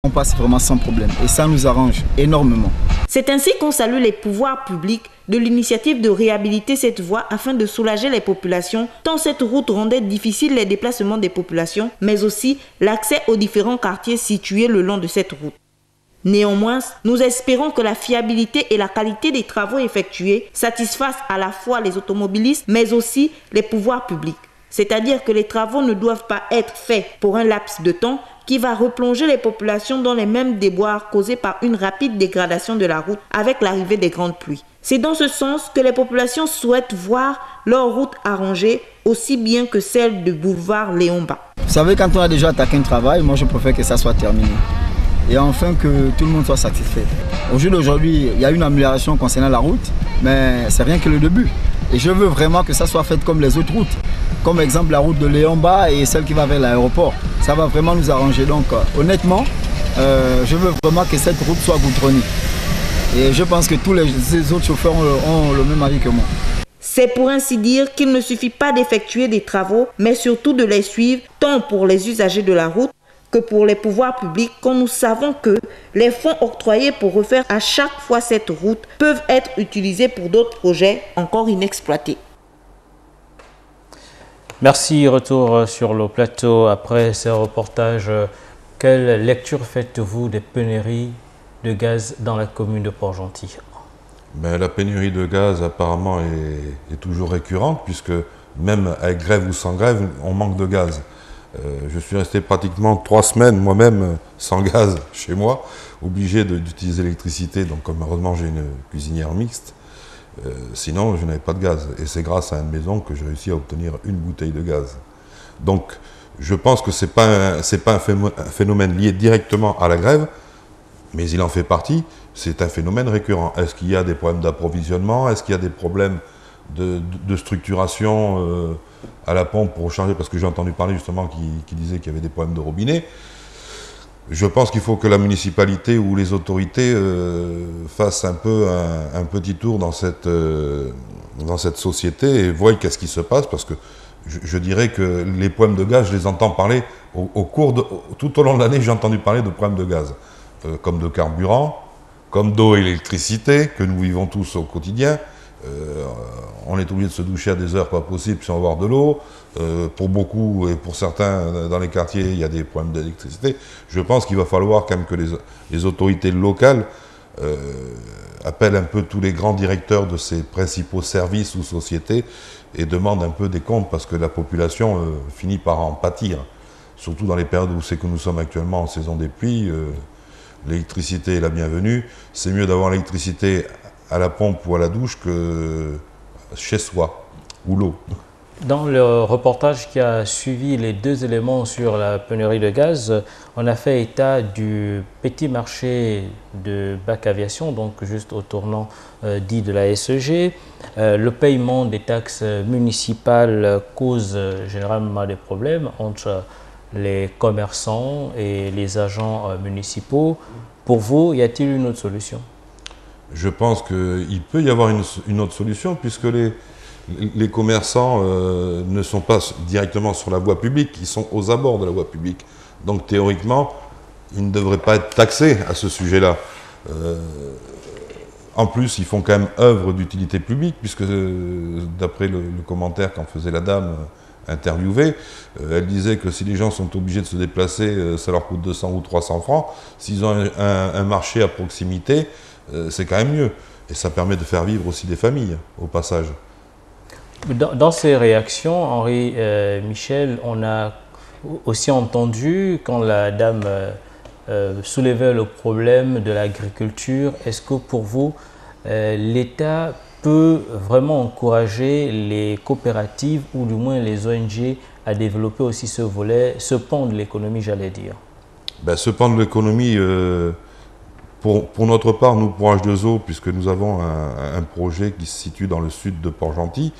on passe vraiment sans problème. Et ça nous arrange énormément. C'est ainsi qu'on salue les pouvoirs publics de l'initiative de réhabiliter cette voie afin de soulager les populations, tant cette route rendait difficile les déplacements des populations, mais aussi l'accès aux différents quartiers situés le long de cette route. Néanmoins, nous espérons que la fiabilité et la qualité des travaux effectués satisfassent à la fois les automobilistes, mais aussi les pouvoirs publics. C'est-à-dire que les travaux ne doivent pas être faits pour un laps de temps qui va replonger les populations dans les mêmes déboires causés par une rapide dégradation de la route avec l'arrivée des grandes pluies. C'est dans ce sens que les populations souhaitent voir leur route arrangée aussi bien que celle du boulevard Léon-Bas. Vous savez, quand on a déjà attaqué un travail, moi je préfère que ça soit terminé. Et enfin que tout le monde soit satisfait. Au jour d'aujourd'hui, il y a une amélioration concernant la route, mais c'est rien que le début. Et je veux vraiment que ça soit fait comme les autres routes. Comme exemple la route de Léon-Bas et celle qui va vers l'aéroport. Ça va vraiment nous arranger. Donc honnêtement, je veux vraiment que cette route soit goudronnée. Et je pense que tous les autres chauffeurs ont le même avis que moi. C'est pour ainsi dire qu'il ne suffit pas d'effectuer des travaux, mais surtout de les suivre, tant pour les usagers de la route que pour les pouvoirs publics, quand nous savons que les fonds octroyés pour refaire à chaque fois cette route peuvent être utilisés pour d'autres projets encore inexploités. Merci, retour sur le plateau. Après ce reportage, quelle lecture faites-vous des pénuries de gaz dans la commune de Port-Gentil? La pénurie de gaz apparemment est toujours récurrente puisque même avec grève ou sans grève, on manque de gaz. Je suis resté pratiquement 3 semaines moi-même sans gaz chez moi, obligé d'utiliser l'électricité. Donc comme heureusement j'ai une cuisinière mixte, sinon je n'avais pas de gaz. Et c'est grâce à une maison que j'ai réussi à obtenir une bouteille de gaz. Donc je pense que ce n'est pas un phénomène lié directement à la grève, mais il en fait partie. C'est un phénomène récurrent. Est-ce qu'il y a des problèmes d'approvisionnement? Est-ce qu'il y a des problèmes de structuration à la pompe pour recharger? Parce que j'ai entendu parler justement qui disait qu'il y avait des problèmes de robinet. Je pense qu'il faut que la municipalité ou les autorités fassent un peu un petit tour dans cette société et voient qu'est-ce qui se passe, parce que je dirais que les problèmes de gaz, je les entends parler tout au long de l'année, j'ai entendu parler de problèmes de gaz, comme de carburant, comme d'eau et d'électricité, que nous vivons tous au quotidien. On est obligé de se doucher à des heures pas possibles sans avoir de l'eau. Pour beaucoup et pour certains dans les quartiers, il y a des problèmes d'électricité. Je pense qu'il va falloir quand même que les autorités locales appellent un peu tous les grands directeurs de ces principaux services ou sociétés et demandent un peu des comptes, parce que la population finit par en pâtir. Surtout dans les périodes où c'est que nous sommes actuellement en saison des pluies. L'électricité est la bienvenue. C'est mieux d'avoir l'électricité à la pompe ou à la douche que chez soi, ou l'eau. Dans le reportage qui a suivi les 2 éléments sur la pénurie de gaz, on a fait état du petit marché de Bac Aviation, donc juste au tournant dit de la SEG. Le paiement des taxes municipales cause généralement des problèmes entre les commerçants et les agents municipaux. Pour vous, y a-t-il une autre solution? Je pense qu'il peut y avoir une autre solution, puisque les commerçants ne sont pas directement sur la voie publique, ils sont aux abords de la voie publique. Donc théoriquement, ils ne devraient pas être taxés à ce sujet-là. En plus, ils font quand même œuvre d'utilité publique, puisque d'après le commentaire qu'en faisait la dame interviewée, elle disait que si les gens sont obligés de se déplacer, ça leur coûte 200 ou 300 francs. S'ils ont un marché à proximité, c'est quand même mieux. Et ça permet de faire vivre aussi des familles, au passage. Dans ces réactions, Henri Michel, on a aussi entendu quand la dame soulevait le problème de l'agriculture. Est-ce que pour vous, l'État peut vraiment encourager les coopératives ou du moins les ONG à développer aussi ce volet, ce pan de l'économie, j'allais dire? Ce pan de l'économie, pour notre part, nous, pour H2O, puisque nous avons un projet qui se situe dans le sud de Port-Gentil,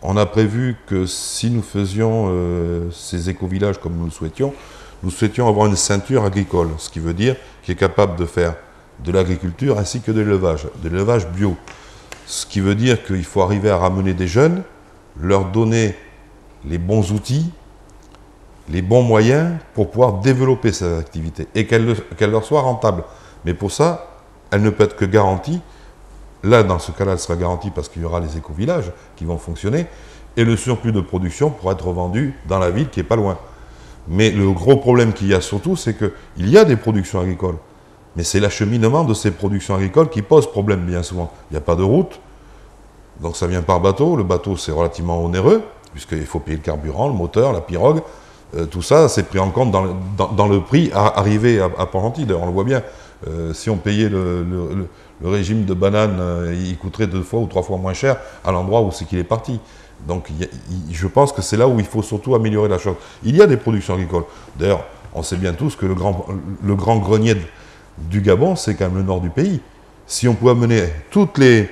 on a prévu que si nous faisions ces éco-villages comme nous souhaitions avoir une ceinture agricole, ce qui veut dire qui est capable de faire de l'agriculture ainsi que de l'élevage bio. Ce qui veut dire qu'il faut arriver à ramener des jeunes, leur donner les bons outils les bons moyens pour pouvoir développer cette activité et qu'elle leur soit rentable. Mais pour ça, elle ne peut être que garantie. Là, dans ce cas-là, elle sera garantie parce qu'il y aura les éco-villages qui vont fonctionner et le surplus de production pourra être revendu dans la ville qui n'est pas loin. Mais le gros problème qu'il y a surtout, c'est qu'il y a des productions agricoles. Mais c'est l'acheminement de ces productions agricoles qui pose problème bien souvent. Il n'y a pas de route, donc ça vient par bateau. Le bateau, c'est relativement onéreux, puisqu'il faut payer le carburant, le moteur, la pirogue. Tout ça, c'est pris en compte dans le prix arrivé à Port-Gentil. D'ailleurs, on le voit bien. Si on payait le régime de bananes, il coûterait 2 fois ou 3 fois moins cher à l'endroit où c'est qu'il est parti. Donc je pense que c'est là où il faut surtout améliorer la chose. Il y a des productions agricoles. D'ailleurs, on sait bien tous que le grand grenier du Gabon, c'est quand même le nord du pays. Si on pouvait amener toutes les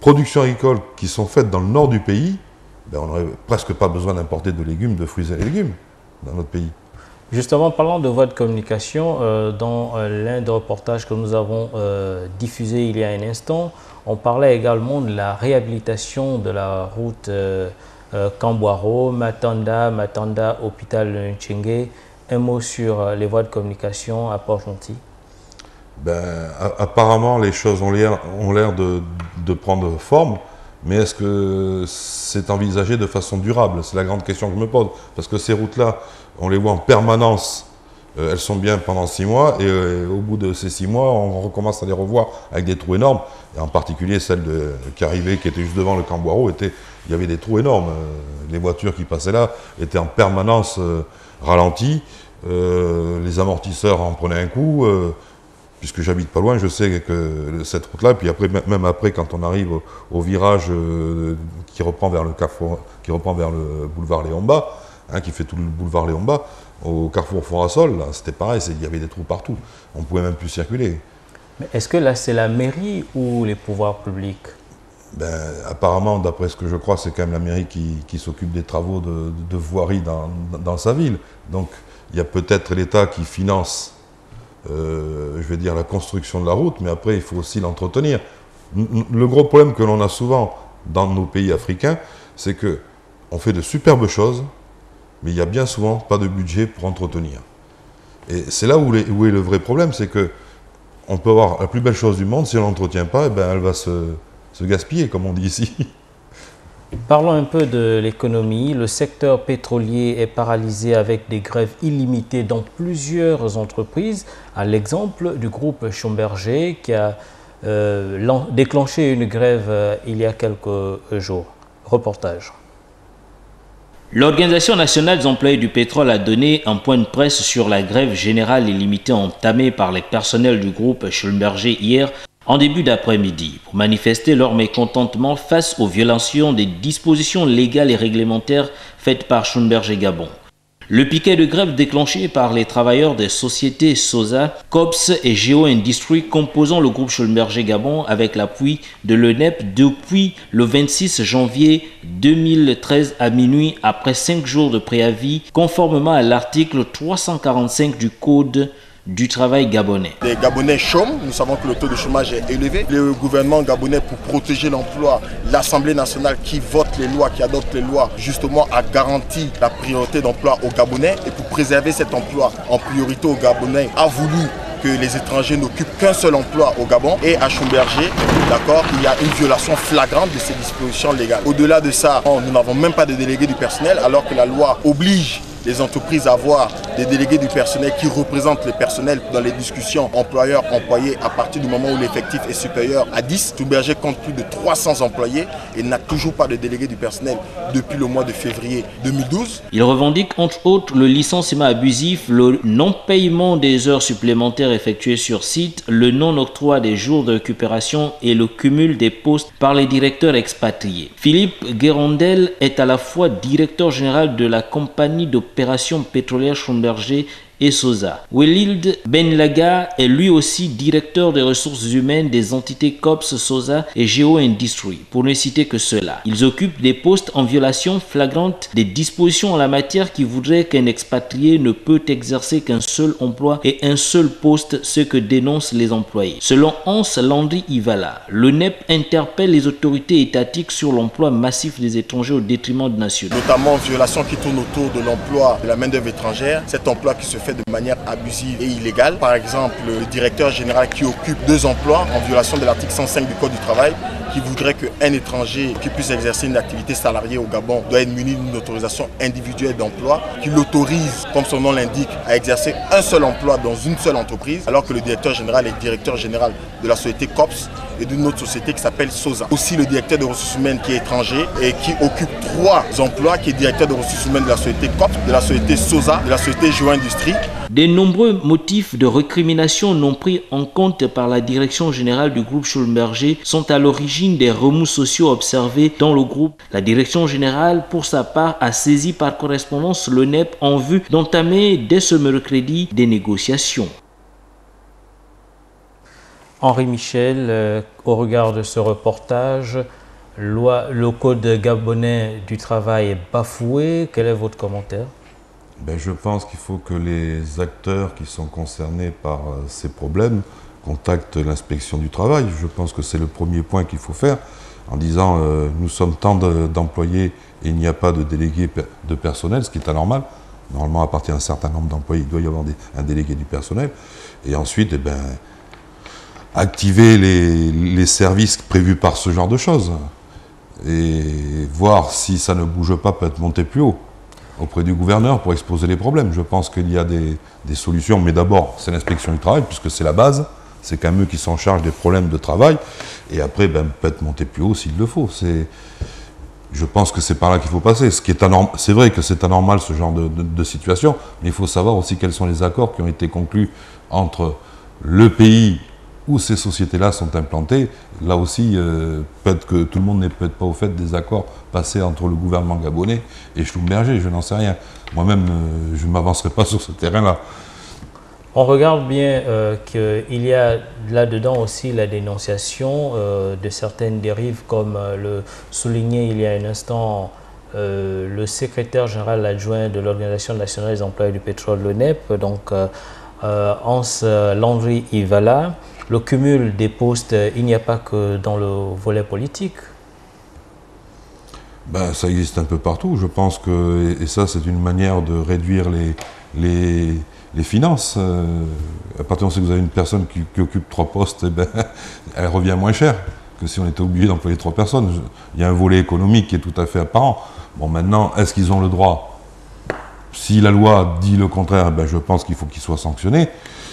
productions agricoles qui sont faites dans le nord du pays, ben on n'aurait presque pas besoin d'importer de légumes, de fruits et légumes dans notre pays. Justement, parlant de voies de communication, dans l'un des reportages que nous avons diffusé il y a un instant, on parlait également de la réhabilitation de la route Kambouaro, Matanda, Hôpital Nchengue. Un mot sur les voies de communication à Port-Gentil. Ben, apparemment, les choses ont l'air de prendre forme, mais est-ce que c'est envisagé de façon durable? C'est la grande question que je me pose. Parce que ces routes-là, on les voit en permanence. Elles sont bien pendant 6 mois et au bout de ces 6 mois, on recommence à les revoir avec des trous énormes. Et en particulier celle qui arrivait, qui était juste devant le Kambouaro, il y avait des trous énormes. Les voitures qui passaient là étaient en permanence ralenties. Les amortisseurs en prenaient un coup. Puisque j'habite pas loin, je sais que cette route-là, puis après, même après, quand on arrive au virage qui reprend vers le carrefour, qui reprend vers le boulevard Léon-Bas, qui fait tout le boulevard Léon-Bas, au carrefour Forasol, c'était pareil, il y avait des trous partout. On ne pouvait même plus circuler. Mais est-ce que là, c'est la mairie ou les pouvoirs publics? Ben, apparemment, d'après ce que je crois, c'est quand même la mairie qui s'occupe des travaux de voirie dans sa ville. Donc, il y a peut-être l'État qui finance je vais dire la construction de la route, mais après il faut aussi l'entretenir. Le gros problème que l'on a souvent dans nos pays africains, c'est que on fait de superbes choses, mais il n'y a bien souvent pas de budget pour entretenir. Et c'est là où est le vrai problème, c'est que on peut avoir la plus belle chose du monde, si on ne l'entretient pas, eh ben, elle va se gaspiller, comme on dit ici. Parlons un peu de l'économie. Le secteur pétrolier est paralysé avec des grèves illimitées dans plusieurs entreprises, à l'exemple du groupe Schlumberger qui a déclenché une grève il y a quelques jours. Reportage. L'Organisation nationale des employés du pétrole a donné un point de presse sur la grève générale illimitée entamée par les personnels du groupe Schlumberger hier en début d'après-midi pour manifester leur mécontentement face aux violations des dispositions légales et réglementaires faites par Schlumberger Gabon. Le piquet de grève déclenché par les travailleurs des sociétés SOSA, COPS et Géo Industries composant le groupe Schlumberger Gabon avec l'appui de l'ENEP depuis le 26 janvier 2013 à minuit après 5 jours de préavis conformément à l'article 345 du Code du travail gabonais. Les Gabonais chôment, nous savons que le taux de chômage est élevé. Le gouvernement gabonais, pour protéger l'emploi, l'Assemblée nationale qui vote les lois, qui adopte les lois, justement a garanti la priorité d'emploi aux Gabonais. Et pour préserver cet emploi en priorité aux Gabonais, a voulu que les étrangers n'occupent qu'un seul emploi au Gabon. Et à Schlumberger, d'accord, il y a une violation flagrante de ces dispositions légales. Au-delà de ça, nous n'avons même pas de délégués du personnel, alors que la loi oblige les entreprises à avoir des délégués du personnel qui représentent les personnels dans les discussions employeurs-employés à partir du moment où l'effectif est supérieur à 10. Schlumberger compte plus de 300 employés et n'a toujours pas de délégué du personnel depuis le mois de février 2012. Il revendique entre autres le licenciement abusif, le non-paiement des heures supplémentaires effectuées sur site, le non-octroi des jours de récupération et le cumul des postes par les directeurs expatriés. Philippe Guérondel est à la fois directeur général de la compagnie d'opération pétrolière Schlumberger et Sosa. Welild Benlaga est lui aussi directeur des ressources humaines des entités COPS, Sosa et Geo Industry, pour ne citer que cela. Ils occupent des postes en violation flagrante des dispositions en la matière qui voudraient qu'un expatrié ne peut exercer qu'un seul emploi et un seul poste, ce que dénoncent les employés. Selon Hans Landry Ivala, le NEP interpelle les autorités étatiques sur l'emploi massif des étrangers au détriment de nationaux. Notamment violation qui tourne autour de l'emploi de la main-d'œuvre étrangère, cet emploi qui se fait de manière abusive et illégale. Par exemple, le directeur général qui occupe 2 emplois en violation de l'article 105 du Code du travail, qui voudrait qu'un étranger qui puisse exercer une activité salariée au Gabon doit être muni d'une autorisation individuelle d'emploi qui l'autorise, comme son nom l'indique, à exercer un seul emploi dans une seule entreprise, alors que le directeur général est directeur général de la société COPS et d'une autre société qui s'appelle Sosa. Aussi le directeur des ressources humaines qui est étranger et qui occupe 3 emplois, qui est directeur des ressources humaines de la société COPS, de la société Sosa, de la société Geo Industry. De nombreux motifs de récrimination non pris en compte par la direction générale du groupe Schlumberger sont à l'origine des remous sociaux observés dans le groupe. La direction générale, pour sa part, a saisi par correspondance le NEP en vue d'entamer dès ce mercredi des négociations. Henri Michel, au regard de ce reportage, le code gabonais du travail est bafoué. Quel est votre commentaire? Je pense qu'il faut que les acteurs qui sont concernés par ces problèmes contactent l'inspection du travail. Je pense que c'est le premier point qu'il faut faire en disant nous sommes tant d'employés et il n'y a pas de délégué de personnel, ce qui est anormal. Normalement, à partir d'un certain nombre d'employés, il doit y avoir un délégué du personnel. Et ensuite, activer les services prévus par ce genre de choses et voir si ça ne bouge pas, peut-être monter plus haut auprès du gouverneur pour exposer les problèmes. Je pense qu'il y a des solutions, mais d'abord c'est l'inspection du travail puisque c'est la base, c'est quand même eux qui sont en charge des problèmes de travail et après peut-être monter plus haut s'il le faut. Je pense que c'est par là qu'il faut passer. C'est vrai que c'est anormal ce genre de situation, mais il faut savoir aussi quels sont les accords qui ont été conclus entre le pays où ces sociétés-là sont implantées. Là aussi, peut-être que tout le monde n'est peut-être pas au fait des accords passés entre le gouvernement gabonais et Schlumberger, je n'en sais rien. Moi-même, je ne m'avancerai pas sur ce terrain-là. On regarde bien qu'il y a là-dedans aussi la dénonciation de certaines dérives, comme le soulignait il y a un instant le secrétaire général adjoint de l'Organisation nationale des employés du pétrole, le NEP, donc Hans Landry Ivala. Le cumul des postes, il n'y a pas que dans le volet politique. Ça existe un peu partout. Je pense que, et ça c'est une manière de réduire les finances. À partir du moment où vous avez une personne qui occupe 3 postes, elle revient moins cher que si on était obligé d'employer 3 personnes. Il y a un volet économique qui est tout à fait apparent. Bon, maintenant, est-ce qu'ils ont le droit? Si la loi dit le contraire, je pense qu'il faut qu'ils soient sanctionnés.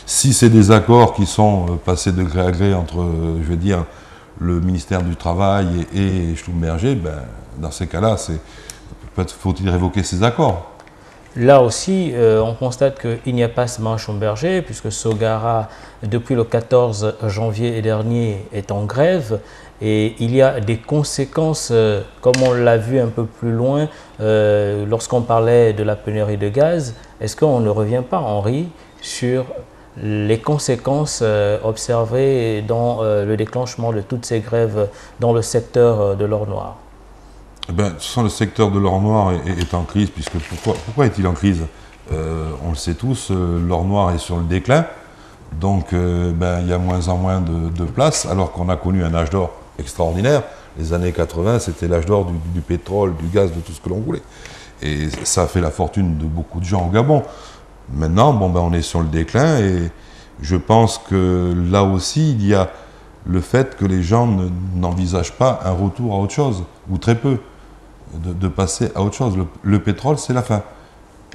Si c'est des accords qui sont passés de gré à gré entre, je veux dire, le ministère du Travail et Schlumberger, dans ces cas-là, peut-être faut-il révoquer ces accords. Là aussi, on constate qu'il n'y a pas seulement Schlumberger, puisque Sogara, depuis le 14 janvier dernier, est en grève. Et il y a des conséquences, comme on l'a vu un peu plus loin, lorsqu'on parlait de la pénurie de gaz. Est-ce qu'on ne revient pas, Henri, sur les conséquences observées dans le déclenchement de toutes ces grèves dans le secteur de l'or noir? Le secteur de l'or noir est en crise, puisque pourquoi est-il en crise? On le sait tous, l'or noir est sur le déclin, donc il y a moins en moins de place, alors qu'on a connu un âge d'or extraordinaire. Les années 80, c'était l'âge d'or du pétrole, du gaz, de tout ce que l'on voulait. Et ça a fait la fortune de beaucoup de gens au Gabon. Maintenant, on est sur le déclin et je pense que là aussi, il y a le fait que les gens n'envisagent pas un retour à autre chose, ou très peu, de passer à autre chose. Le pétrole, c'est la fin.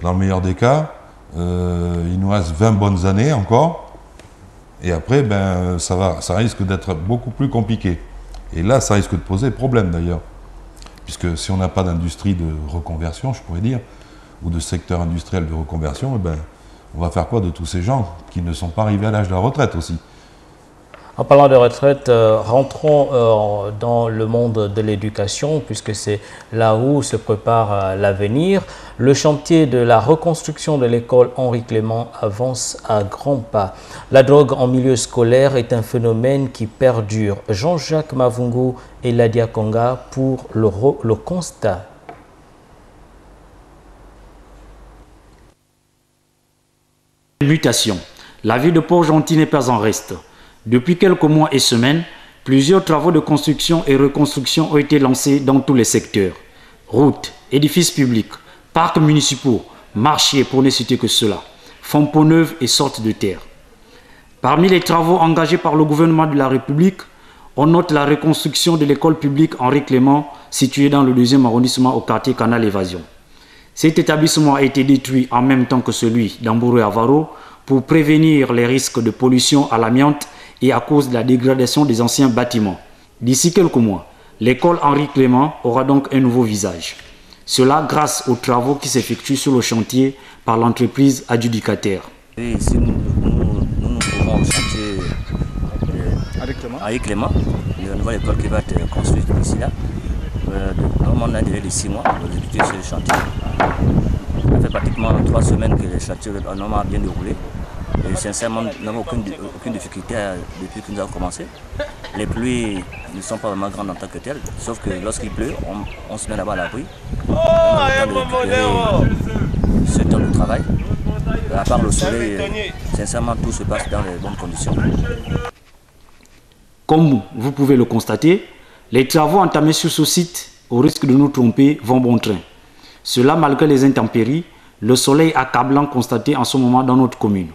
Dans le meilleur des cas, il nous reste 20 bonnes années encore, et après, ça risque d'être beaucoup plus compliqué. Et là, ça risque de poser problème d'ailleurs, puisque si on n'a pas d'industrie de reconversion, je pourrais dire, ou de secteur industriel de reconversion, on va faire quoi de tous ces gens qui ne sont pas arrivés à l'âge de la retraite aussi? En parlant de retraite, rentrons dans le monde de l'éducation, puisque c'est là où se prépare l'avenir. Le chantier de la reconstruction de l'école Henri Clément avance à grands pas. La drogue en milieu scolaire est un phénomène qui perdure. Jean-Jacques Mavungu et Ladia Konga pour le constat. Mutation. La ville de Port-Gentil n'est pas en reste. Depuis quelques mois et semaines, plusieurs travaux de construction et reconstruction ont été lancés dans tous les secteurs. Routes, édifices publics, parcs municipaux, marchés pour ne citer que cela, fonds peau neuve et sortes de terre. Parmi les travaux engagés par le gouvernement de la République, on note la reconstruction de l'école publique Henri Clément, située dans le 2e arrondissement au quartier Canal Évasion. Cet établissement a été détruit en même temps que celui d'Ambourou-Avaro pour prévenir les risques de pollution à l'amiante et à cause de la dégradation des anciens bâtiments. D'ici quelques mois, l'école Henri Clément aura donc un nouveau visage. Cela grâce aux travaux qui s'effectuent sur le chantier par l'entreprise adjudicataire. Et ici, nous trouvons le chantier Henri Clément, la nouvelle école qui va être construite ici là. Normalement, on a un délai de 6 mois pour exécuter ce chantier. Ça fait pratiquement 3 semaines que le chantier a normalement bien déroulé. Et sincèrement, nous n'avons aucune difficulté depuis que nous avons commencé. Les pluies ne sont pas vraiment grandes en tant que telles, sauf que lorsqu'il pleut, on se met là-bas à l'abri. On a le temps de récupérer ce temps de travail. À part le soleil, sincèrement, tout se passe dans les bonnes conditions. Comme vous pouvez le constater, les travaux entamés sur ce site, au risque de nous tromper, vont bon train. Cela malgré les intempéries, le soleil accablant constaté en ce moment dans notre commune.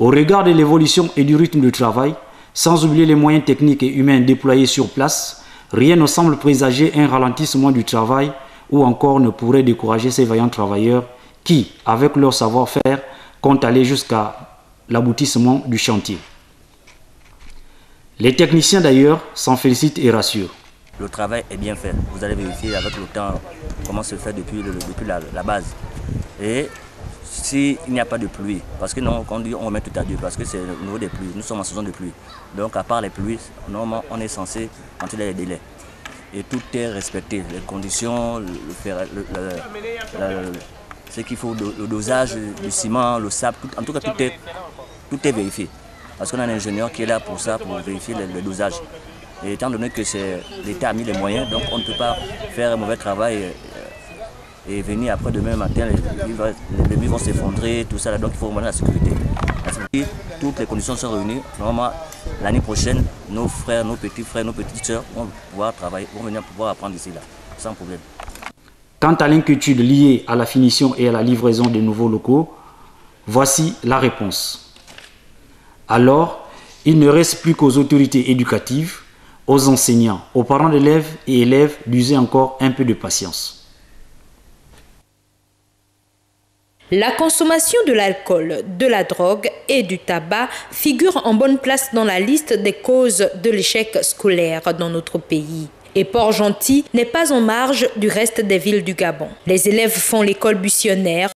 Au regard de l'évolution et du rythme de travail, sans oublier les moyens techniques et humains déployés sur place, rien ne semble présager un ralentissement du travail ou encore ne pourrait décourager ces vaillants travailleurs qui, avec leur savoir-faire, comptent aller jusqu'à l'aboutissement du chantier. Les techniciens d'ailleurs s'en félicitent et rassurent. Le travail est bien fait. Vous allez vérifier avec le temps comment se fait depuis la base. Et s'il n'y a pas de pluie, parce que non, quand on dit on remet tout à Dieu, parce que c'est au niveau des pluies, nous sommes en saison de pluie. Donc à part les pluies, normalement on est censé rentrer les délais. Et tout est respecté, les conditions, ce qu'il faut, le dosage du ciment, le sable, en tout cas tout est vérifié. Parce qu'on a un ingénieur qui est là pour ça, pour vérifier le dosage. Et étant donné que l'État a mis les moyens, donc on ne peut pas faire un mauvais travail et venir après demain matin, les murs vont s'effondrer, tout ça, là, donc il faut vraiment la sécurité. Toutes les conditions sont réunies. Normalement, l'année prochaine, nos frères, nos petites sœurs vont pouvoir travailler, vont venir pouvoir apprendre ici, là, sans problème. Quant à l'inquiétude liée à la finition et à la livraison des nouveaux locaux, voici la réponse. Alors, il ne reste plus qu'aux autorités éducatives, aux enseignants, aux parents d'élèves et élèves d'user encore un peu de patience. La consommation de l'alcool, de la drogue et du tabac figure en bonne place dans la liste des causes de l'échec scolaire dans notre pays. Et Port-Gentil n'est pas en marge du reste des villes du Gabon. Les élèves font l'école buissonnière